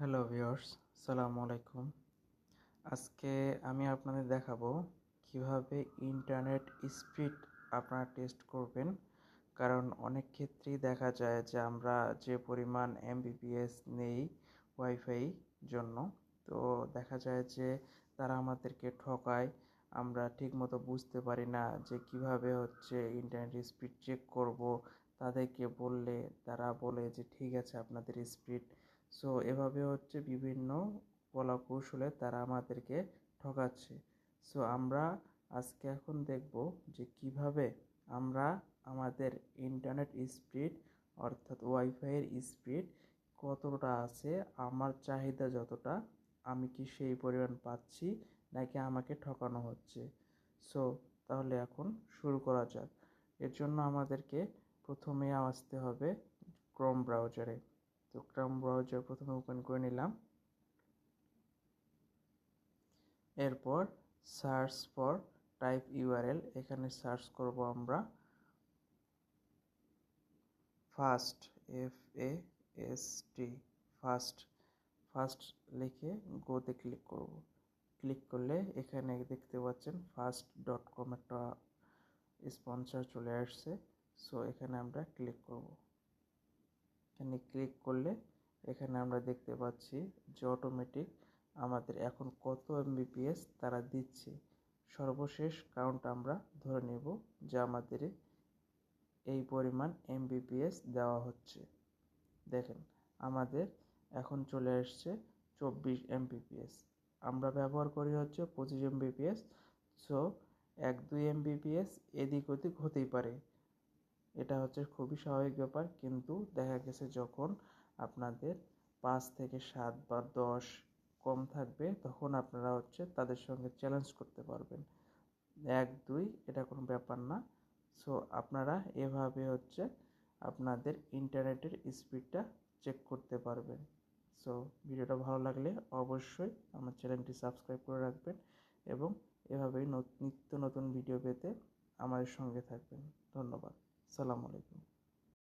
Hello viewers, আসসালামু আলাইকুম। আজকে আমি আপনাদের দেখাবো কিভাবে ইন্টারনেট স্পিড আপনারা টেস্ট করবেন। কারণ অনেক ক্ষেত্রেই দেখা যায় যে আমরা যে পরিমাণ এমবিপিএস নেই ওয়াইফাই জন্য, তো দেখা যায় যে তারা আমাদেরকে ঠকায়। আমরা ঠিকমতো বুঝতে পারি না যে কিভাবে ইন্টারনেট স্পিড চেক করব। তাদেরকে বললে তারা বলে যে ঠিক আছে আপনাদের স্পিড। সো এভাবে বিভিন্ন কলাকৌশলে তারা আমাদেরকে ঠকাচ্ছে। সো আমরা আজকে এখন দেখব যে কিভাবে আমরা আমাদের ইন্টারনেট স্পিড অর্থাৎ ওয়াইফাইয়ের স্পিড কতটা আছে, আমার চাহিদা যতটা, আমি কি সেই পরিমাণ পাচ্ছি নাকি আমাকে ঠকানো হচ্ছে। সো তাহলে এখন শুরু করা যাক। এর জন্য আমাদেরকে প্রথমে আসতে হবে ক্রোম ব্রাউজারে। তো ক্রোম ব্রাউজার প্রথমে ওপেন করে নিলাম। এরপর সার্চ ফর টাইপ ইউআরএল, এখানে সার্চ করব আমরা ফাস্ট, FAST, ফাস্ট। ফাস্ট লিখে গোতে ক্লিক করব। ক্লিক করলে এখানে দেখতে পাচ্ছেন fast.com একটা স্পন্সর চলে আসছে। সো এখানে আমরা ক্লিক করব। এখানে ক্লিক করলে এখানে আমরা দেখতে পাচ্ছি যে অটোমেটিক আমাদের এখন কত এমবিপিএস তারা দিচ্ছে। সর্বশেষ কাউন্ট আমরা ধরে নেব যে আমাদের এই পরিমাণ এমবিপিএস দেওয়া হচ্ছে। দেখেন আমাদের এখন চলে আসছে 24 এমবিপিএস। আমরা ব্যবহার করি 25 এমবিপিএস। সো 1-2 এমবিপিএস এদিক ওদিক হতেই পারে, এটা খুবই স্বাভাবিক ব্যাপার। কিন্তু দেখা গেছে যখন আপনাদের 5 থেকে 7 বা 10 কম থাকবে তখন আপনারা তাদের সঙ্গে চ্যালেঞ্জ করতে পারবেন। 1-2 এটা কোনো ব্যাপার না। সো আপনারা এভাবে আপনাদের ইন্টারনেটের স্পিডটা চেক করতে পারবেন। সো ভিডিওটা ভালো লাগলে অবশ্যই আমার চ্যানেলটি সাবস্ক্রাইব করে রাখবেন এবং এভাবেই নিত্য নতুন ভিডিও পেতে আমাদের সঙ্গে থাকবেন। ধন্যবাদ। আসসালামু আলাইকুম।